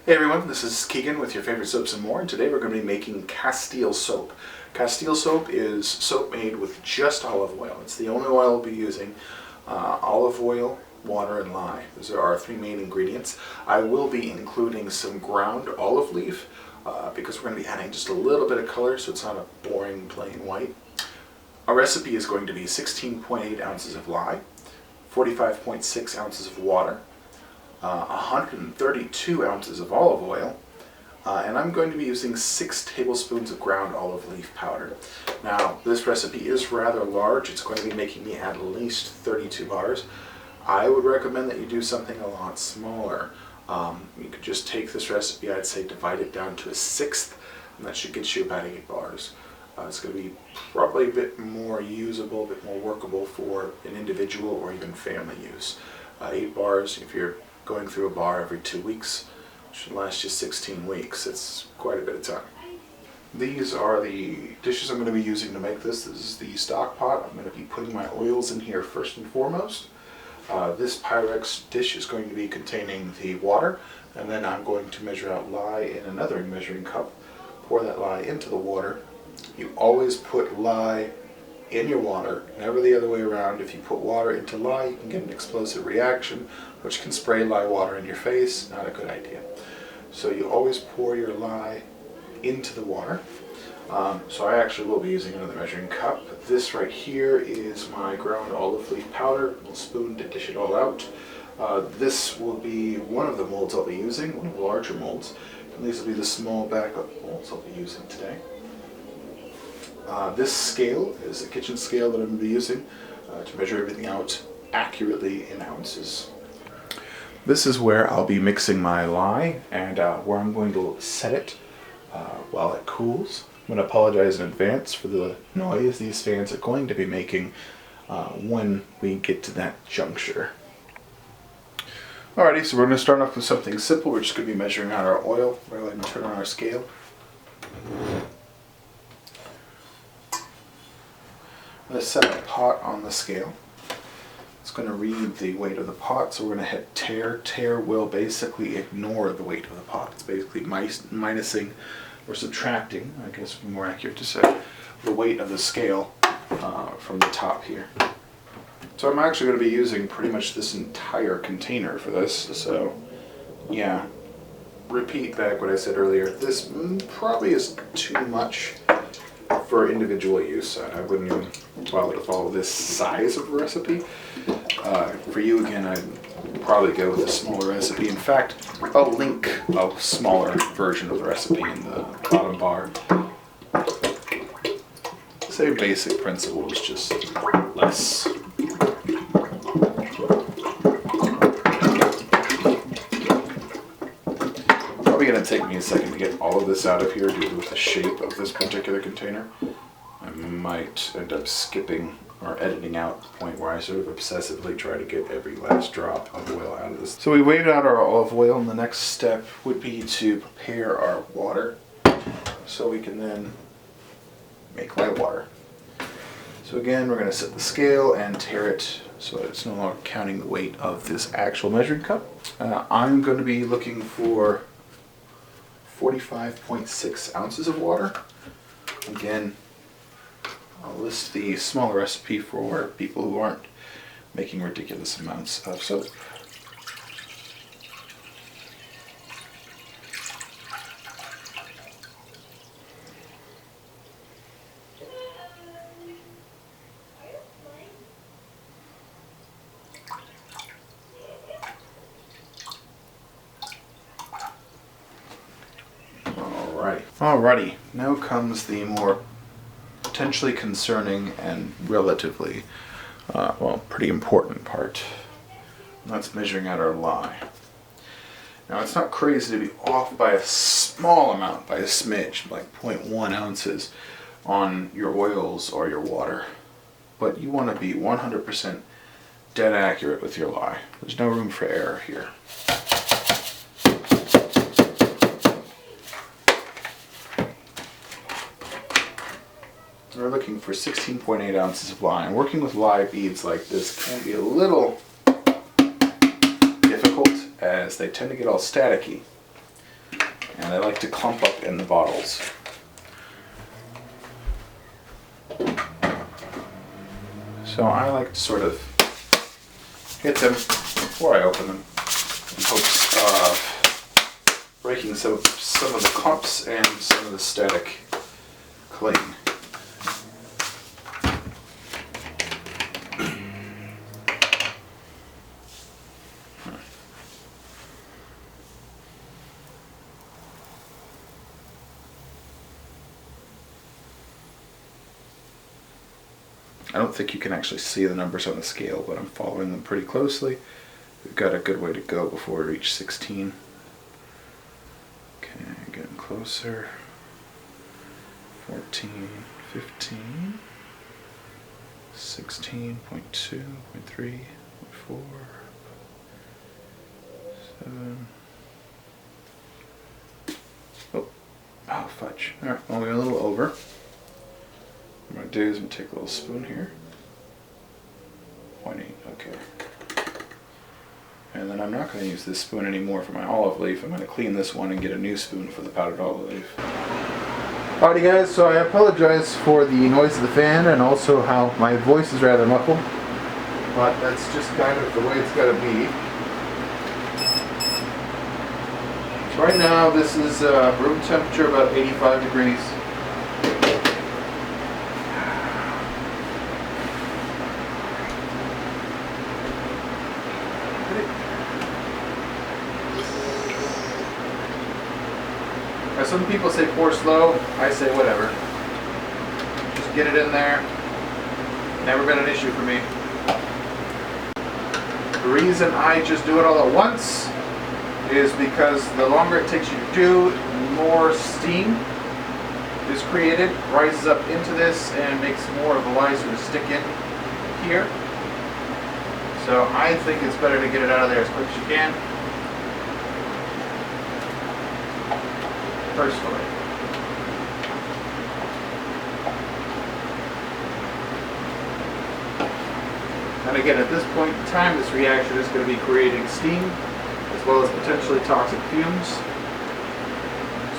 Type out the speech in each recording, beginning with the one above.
Hey everyone, this is Keegan with your favorite soaps and more, and today we're going to be making Castile Soap. Castile Soap is soap made with just olive oil. It's the only oil we'll be using. Olive oil, water, and lye. Those are our three main ingredients. I will be including some ground olive leaf because we're going to be adding just a little bit of color so it's not a boring plain white. Our recipe is going to be 16.8 ounces of lye, 45.6 ounces of water, 132 ounces of olive oil, and I'm going to be using 6 tablespoons of ground olive leaf powder. Now, this recipe is rather large. It's going to be making me at least 32 bars. I would recommend that you do something a lot smaller. You could just take this recipe, I'd say divide it down to a sixth, and that should get you about 8 bars. It's going to be probably a bit more usable, a bit more workable for an individual or even family use. 8 bars, if you're going through a bar every 2 weeks, should last you 16 weeks. It's quite a bit of time. These are the dishes I'm going to be using to make this. This is the stock pot. I'm going to be putting my oils in here first and foremost. This Pyrex dish is going to be containing the water, and then I'm going to measure out lye in another measuring cup. Pour that lye into the water. You always put lye in your water, never the other way around. If you put water into lye, you can get an explosive reaction, which can spray lye water in your face. Not a good idea. So you always pour your lye into the water. So I actually will be using another measuring cup. This right here is my ground olive leaf powder, a little spoon to dish it all out. This will be one of the molds I'll be using, one of the larger molds. And these will be the small backup molds I'll be using today. This scale is a kitchen scale that I'm going to be using to measure everything out accurately in ounces. This is where I'll be mixing my lye and where I'm going to set it while it cools. I'm going to apologize in advance for the noise these fans are going to be making when we get to that juncture. Alrighty, so we're going to start off with something simple. We're just going to be measuring out our oil. We're going to turn on our scale. I'm going to set a pot on the scale. It's going to read the weight of the pot, so we're going to hit tare. Tare will basically ignore the weight of the pot. It's basically minusing or subtracting, I guess would be more accurate to say, the weight of the scale from the top here. So I'm actually going to be using pretty much this entire container for this, so yeah, repeat back what I said earlier. This probably is too much for individual use. I wouldn't even bother to follow this size of recipe. For you, again, I'd probably go with a smaller recipe. In fact, I'll link a smaller version of the recipe in the bottom bar. Same basic principles, just less. Probably going to take me a second to get all of this out of here due to the shape of this particular container. I might end up skipping or editing out the point where I sort of obsessively try to get every last drop of oil out of this. So we weighed out our olive oil, and the next step would be to prepare our water so we can then make light water. So again, we're going to set the scale and tare it so that it's no longer counting the weight of this actual measuring cup. I'm going to be looking for 45.6 ounces of water. Again, I'll list the smaller recipe for people who aren't making ridiculous amounts of soap. Alrighty, now comes the more potentially concerning and relatively, pretty important part. And that's measuring out our lye. Now, it's not crazy to be off by a small amount, by a smidge, like 0.1 ounces on your oils or your water. But you want to be 100% dead accurate with your lye. There's no room for error here. We're looking for 16.8 ounces of lye. And working with lye beads like this can be a little difficult as they tend to get all staticky. and they like to clump up in the bottles. So I like to sort of hit them before I open them in hopes of breaking some of the clumps and some of the static clean. I don't think you can actually see the numbers on the scale, but I'm following them pretty closely. We've got a good way to go before we reach 16. Okay, getting closer. 14, 15, 16.2, 0.3, 0.4, 7. Oh, fudge. Alright, only a little over. What I'm going to do is I'm going to take a little spoon here. 0.8, okay. And then I'm not going to use this spoon anymore for my olive leaf. I'm going to clean this one and get a new spoon for the powdered olive leaf. Alrighty guys, so I apologize for the noise of the fan and also how my voice is rather muffled. But that's just kind of the way it's got to be. So right now this is room temperature, about 85 degrees. Now some people say pour slow, I say whatever. Just get it in there. Never been an issue for me. The reason I just do it all at once is because the longer it takes you to do, more steam is created, rises up into this and makes more of the lye sort of stick in here. So I think it's better to get it out of there as quick as you can. Personally. And again, at this point in time, this reaction is going to be creating steam as well as potentially toxic fumes.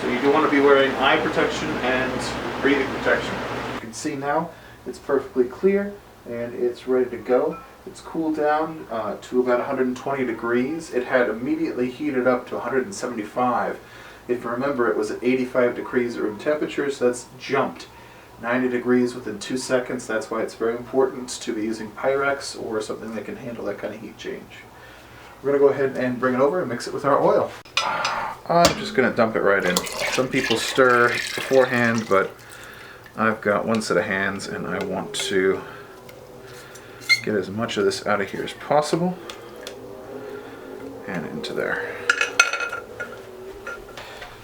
So you do want to be wearing eye protection and breathing protection. You can see now it's perfectly clear and it's ready to go. It's cooled down to about 120 degrees. It had immediately heated up to 175. If you remember, it was at 85 degrees room temperature, so that's jumped 90 degrees within 2 seconds. That's why it's very important to be using Pyrex or something that can handle that kind of heat change. We're going to go ahead and bring it over and mix it with our oil. I'm just going to dump it right in. Some people stir beforehand, but I've got one set of hands and I want to get as much of this out of here as possible and into there.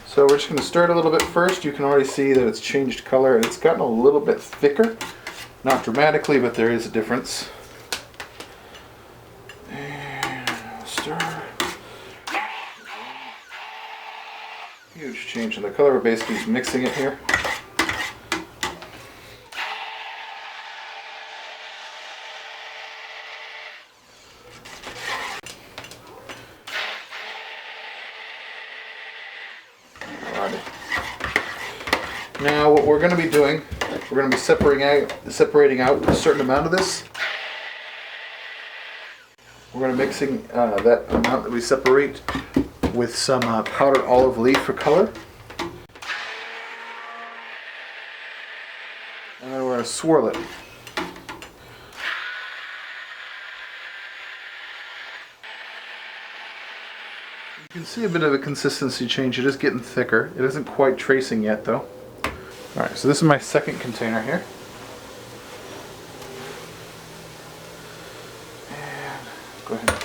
So we're just going to stir it a little bit first. You can already see that it's changed color and it's gotten a little bit thicker. Not dramatically, but there is a difference. And stir. Huge change in the color. We're basically just mixing it here. Now what we're going to be doing, we're going to be separating out a certain amount of this. We're going to be mixing that amount that we separate with some powdered olive leaf for color. And then we're going to swirl it. You can see a bit of a consistency change. It is getting thicker. It isn't quite tracing yet though. Alright, so this is my second container here. And go ahead and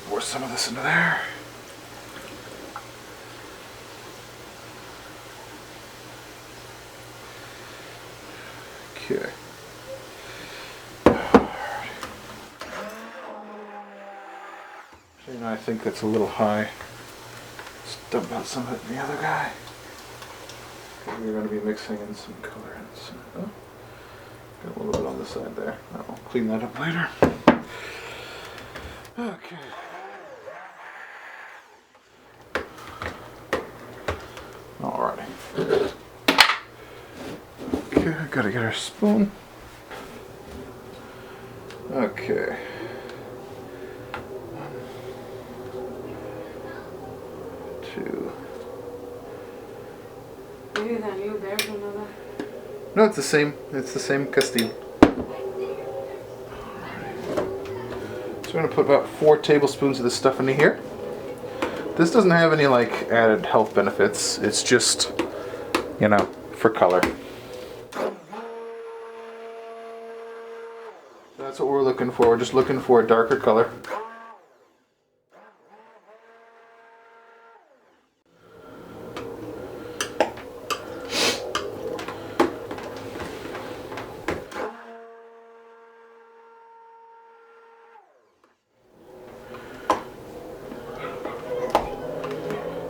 pour some of this into there. Okay. I think that's a little high. Let's dump out some of it in the other guy. We're going to be mixing in some color and some. Oh, got a little bit on the side there. I'll clean that up later. Okay. Alrighty. Okay, I gotta get our spoon. Okay. Two. Maybe that new bear's another. No, it's the same. It's the same Castile. So we're gonna put about 4 tablespoons of this stuff into here. This doesn't have any like added health benefits. It's just, you know, for color. That's what we're looking for. We're just looking for a darker color.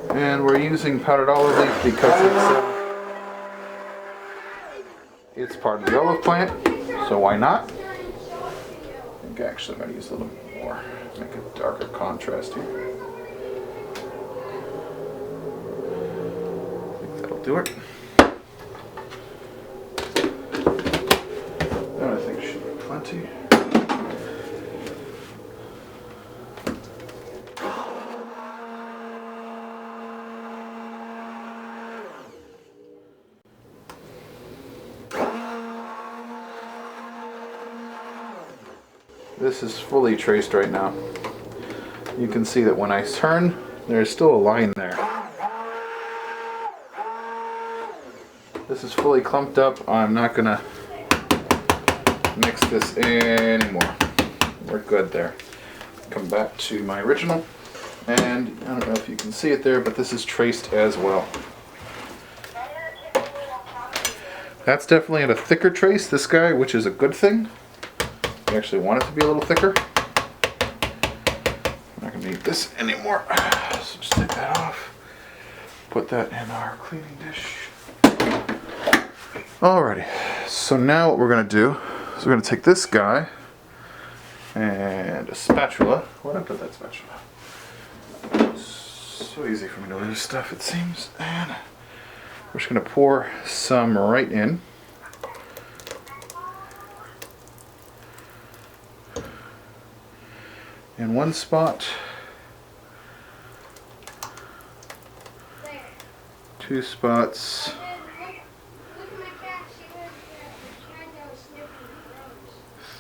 And we're using powdered olive leaf because it's part of the olive plant, so why not? I think actually I'm going to use a little more, make a darker contrast here. I think that'll do it. And I think it should be plenty. This is fully traced right now. You can see that when I turn, there's still a line there. This is fully clumped up. I'm not gonna mix this anymore. We're good there. Come back to my original. And I don't know if you can see it there, but this is traced as well. That's definitely at a thicker trace, this guy, which is a good thing. I actually want it to be a little thicker. I'm not going to need this anymore. So just take that off. Put that in our cleaning dish. Alrighty. So now what we're going to do is we're going to take this guy and a spatula. Where'd I put that spatula? It's so easy for me to lose stuff, it seems. And we're just going to pour some right in. In one spot, 2 spots,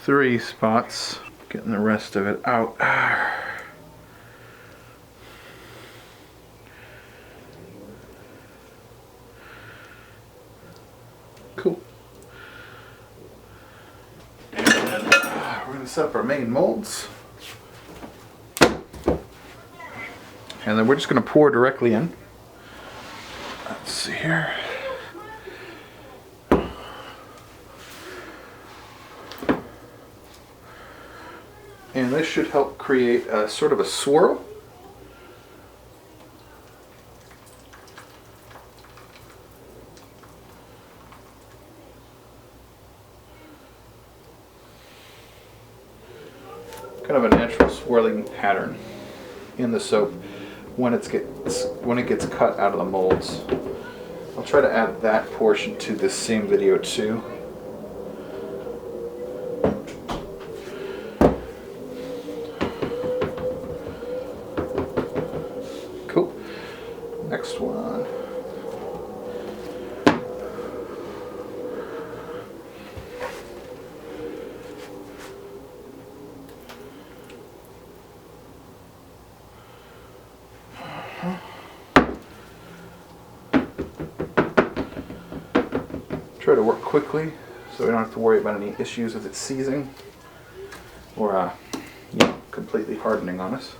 3 spots, getting the rest of it out. Cool. And then we're going to set up our main molds. And then we're just going to pour directly in. Let's see here. And this should help create a sort of a swirl. Kind of a natural swirling pattern in the soap when it gets cut out of the molds. I'll try to add that portion to this same video too. Cool. Next one. Try to work quickly so we don't have to worry about any issues with it seizing or completely hardening on us.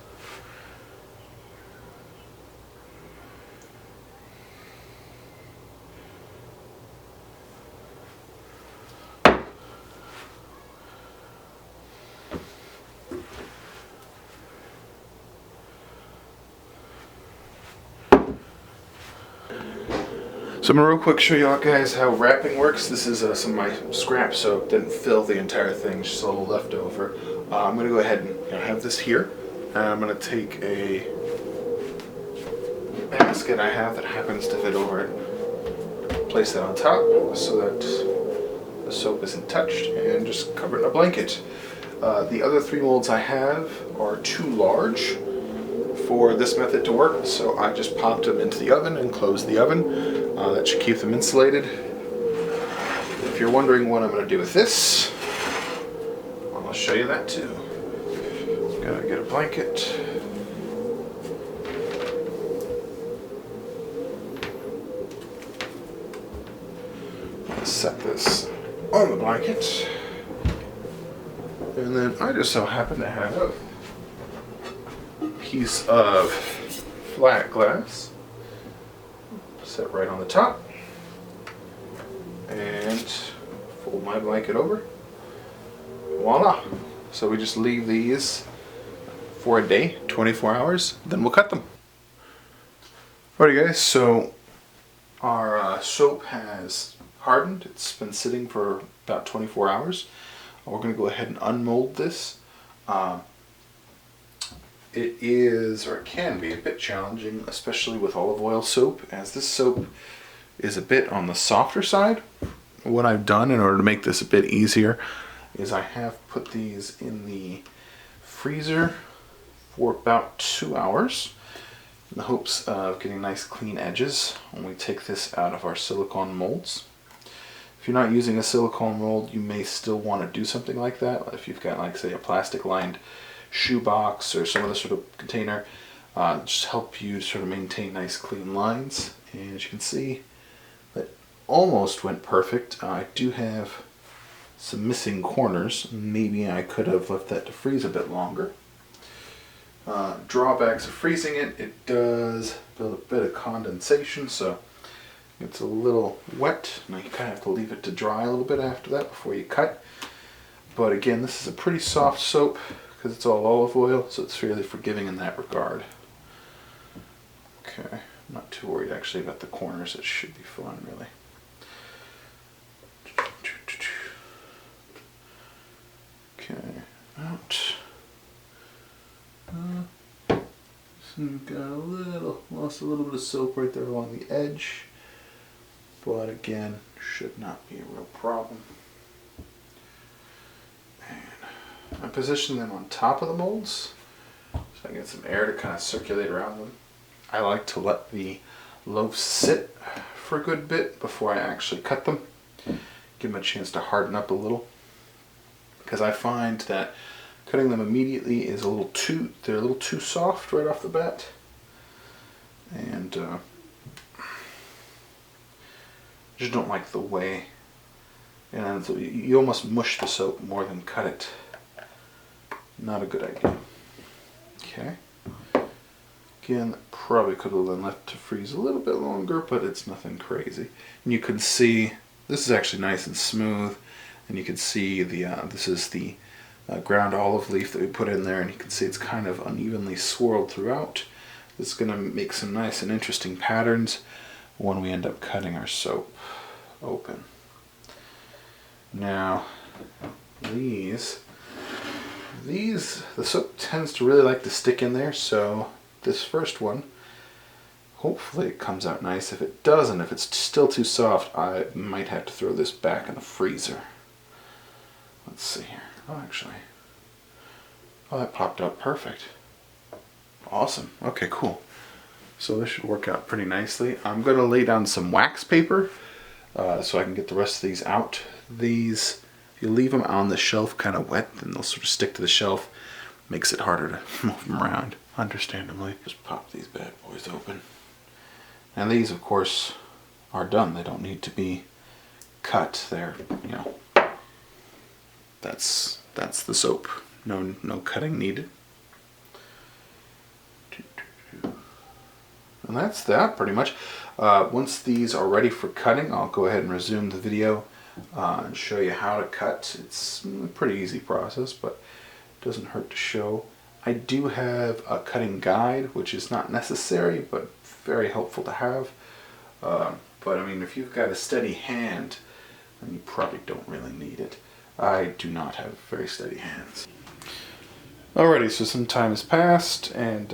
So I'm going to real quick show y'all guys how wrapping works. This is some of my scrap soap. Didn't fill the entire thing, just a little leftover. I'm going to go ahead and have this here. And I'm going to take a basket I have that happens to fit over it. Place that on top so that the soap isn't touched, and just cover it in a blanket. The other 3 molds I have are too large for this method to work, so I just popped them into the oven and closed the oven. That should keep them insulated. If you're wondering what I'm going to do with this, I'll show you that too. Gotta get a blanket. Let's set this on the blanket. And then I just so happen to have a piece of flat glass. Set right on the top. And fold my blanket over. Voila! So we just leave these for a day, 24 hours, then we'll cut them. Alrighty guys, so our soap has hardened. It's been sitting for about 24 hours. We're going to go ahead and unmold this. It is, or it can be, a bit challenging, especially with olive oil soap, as this soap is a bit on the softer side. What I've done in order to make this a bit easier is I have put these in the freezer for about 2 hours in the hopes of getting nice clean edges when we take this out of our silicone molds. If you're not using a silicone mold, you may still want to do something like that. If you've got, like, say, a plastic lined shoebox or some other sort of container, just help you sort of maintain nice clean lines. And as you can see, that almost went perfect. I do have some missing corners. Maybe I could have left that to freeze a bit longer. Drawbacks of freezing it, it does build a bit of condensation, so it's a little wet. Now you kind of have to leave it to dry a little bit after that before you cut. But again, this is a pretty soft soap because it's all olive oil, so it's fairly forgiving in that regard. Okay, I'm not too worried actually about the corners. It should be fine, really. Okay, out. Got lost a little bit of soap right there along the edge, but again, should not be a real problem. And I position them on top of the molds so I get some air to kind of circulate around them. I like to let the loaves sit for a good bit before I actually cut them. Give them a chance to harden up a little, because I find that cutting them immediately is they're a little too soft right off the bat. And just don't like the way, and so you almost mush the soap more than cut it. Not a good idea. Okay. Again, probably could have been left to freeze a little bit longer, but it's nothing crazy. And you can see this is actually nice and smooth, and you can see the this is the ground olive leaf that we put in there, and you can see it's kind of unevenly swirled throughout. It's going to make some nice and interesting patterns when we end up cutting our soap open. Now, the soap tends to really like to stick in there, so this first one, hopefully it comes out nice. If it doesn't, if it's still too soft, I might have to throw this back in the freezer. Let's see here. Oh, actually, oh, that popped out perfect. Awesome. Okay, cool. So this should work out pretty nicely. I'm going to lay down some wax paper so I can get the rest of these out. These, if you leave them on the shelf kind of wet, then they'll sort of stick to the shelf. Makes it harder to move them around, understandably. Just pop these bad boys open. And these, of course, are done. They don't need to be cut. They're, you know, that's the soap. No cutting needed. And that's that pretty much. Once these are ready for cutting, I'll go ahead and resume the video and show you how to cut. It's a pretty easy process, but it doesn't hurt to show. I do have a cutting guide, which is not necessary, but very helpful to have. But I mean, if you've got a steady hand, then you probably don't really need it. I do not have very steady hands. Alrighty, so some time has passed, and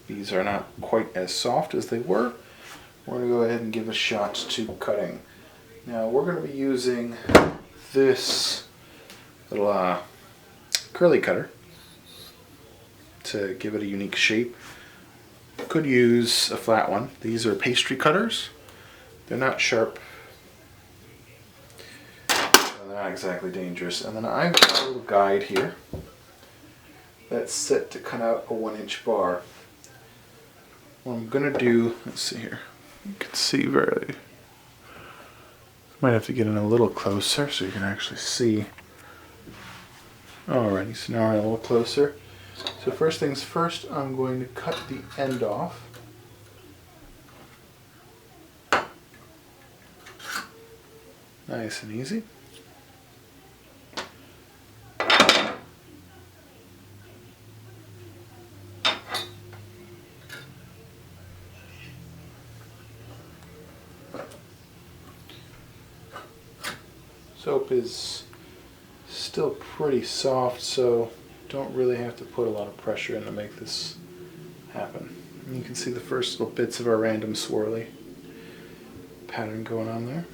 these are not quite as soft as they were, we're going to go ahead and give a shot to cutting. Now we're going to be using this little curly cutter to give it a unique shape. Could use a flat one. These are pastry cutters. They're not sharp. They're not exactly dangerous. And then I've got a little guide here that's set to cut out a 1-inch bar. What I'm going to do, let's see here. You can see very... Might have to get in a little closer so you can actually see. Alrighty, so now we're a little closer. So first things first, I'm going to cut the end off. Nice and easy. Soap is still pretty soft, so don't really have to put a lot of pressure in to make this happen. And you can see the first little bits of our random swirly pattern going on there.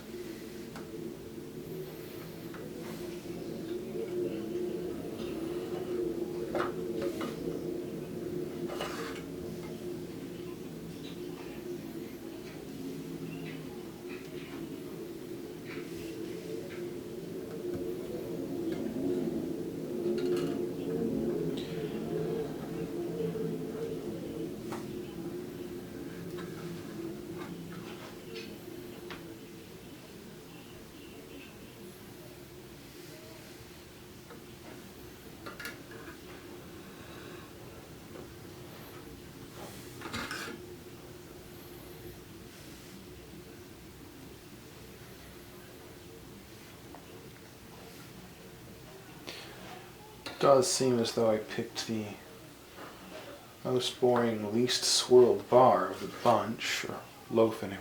Does seem as though I picked the most boring, least swirled bar of the bunch, or loaf anyway.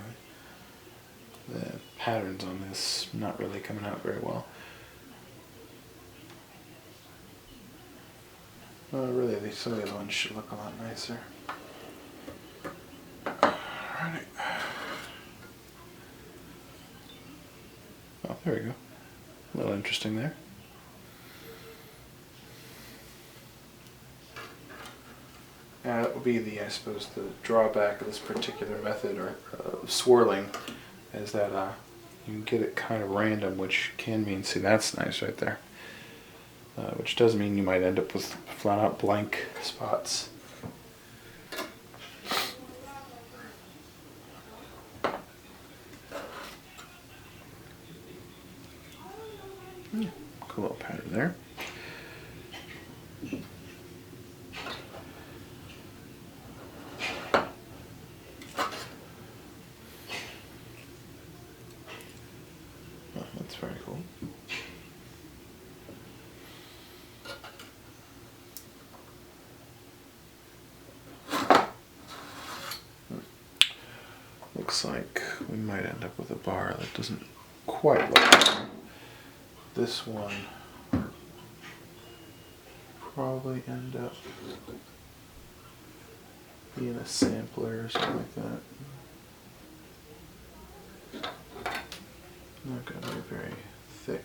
The patterns on this not really coming out very well. Really, some of the other ones should look a lot nicer. Alright. Oh, there we go. A little interesting there. That would be the, I suppose, the drawback of this particular method or swirling, is that you can get it kind of random, which can mean, see, that's nice right there. Which does mean you might end up with flat out blank spots. Cool little pattern there. Oh, that's very cool. Looks like we might end up with a bar that doesn't quite look like this one. Probably end up being a sampler or something like that. Not going to be very thick.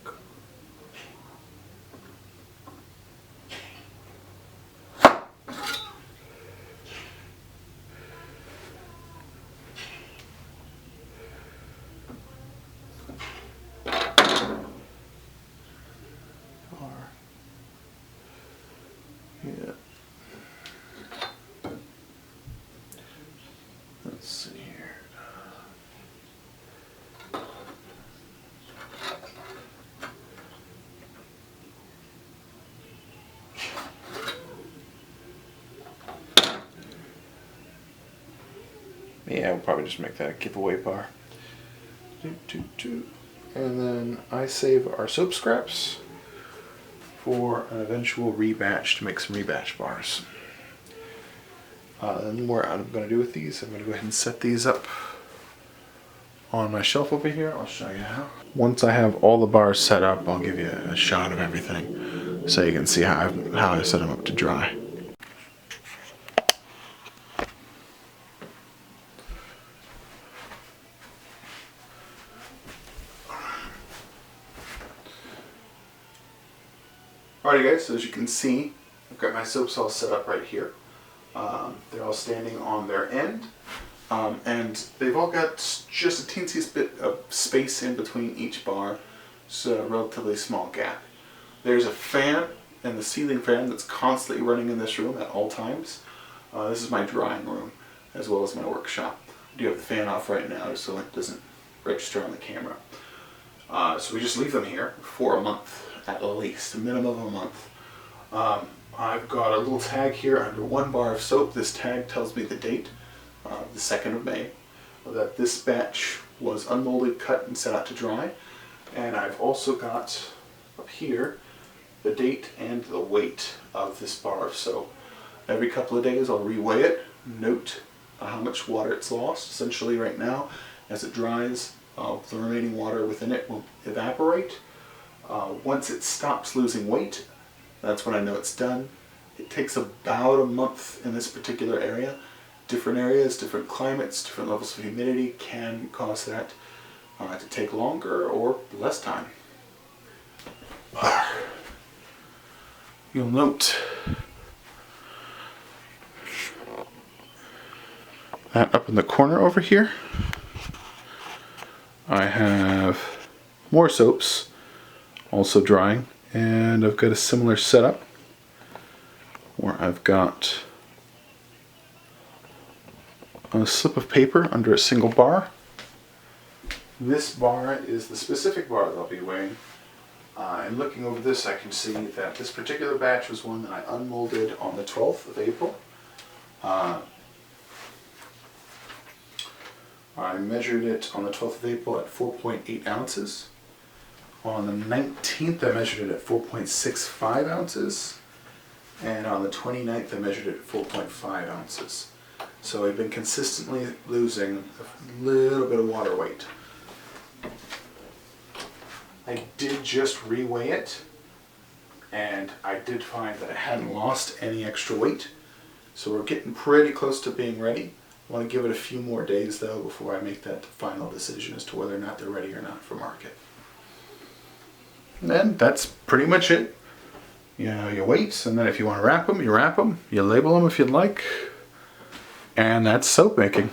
Yeah. Let's see here. Yeah, we'll probably just make that a giveaway bar. And then I save our soap scraps for an eventual rebatch to make some rebatch bars. Then what I'm going to do with these, I'm going to go ahead and set these up on my shelf over here. I'll show you how. Once I have all the bars set up, I'll give you a shot of everything so you can see how I set them up to dry. Alrighty guys, so as you can see, I've got my soaps all set up right here. They're all standing on their end. And they've all got just a teensy bit of space in between each bar. So a relatively small gap. There's a fan and the ceiling fan that's constantly running in this room at all times. This is my drying room as well as my workshop. I do have the fan off right now so it doesn't register on the camera. So we just leave them here for a month at least, a minimum of a month. I've got a little tag here under one bar of soap. This tag tells me the date, the 2nd of May, that this batch was unmolded, cut, and set out to dry. And I've also got up here the date and the weight of this bar of soap. Every couple of days I'll reweigh it, note how much water it's lost. Essentially right now, as it dries, the remaining water within it will evaporate. Once it stops losing weight, that's when I know it's done. It takes about a month in this particular area. Different areas, different climates, different levels of humidity can cause that to take longer or less time. You'll note that up in the corner over here, I have more soaps also drying, and I've got a similar setup where I've got a slip of paper under a single bar. This bar is the specific bar that I'll be weighing. And looking over this, I can see that this particular batch was one that I unmolded on the 12th of April. I measured it on the 12th of April at 4.8 ounces. On the 19th, I measured it at 4.65 ounces. And on the 29th, I measured it at 4.5 ounces. So I've been consistently losing a little bit of water weight. I did just reweigh it, and I did find that I hadn't lost any extra weight. So we're getting pretty close to being ready. I want to give it a few more days though before I make that final decision as to whether or not they're ready or not for market. And then that's pretty much it. You know, you wait, and then if you want to wrap them, you wrap them. You label them if you'd like. And that's soap making.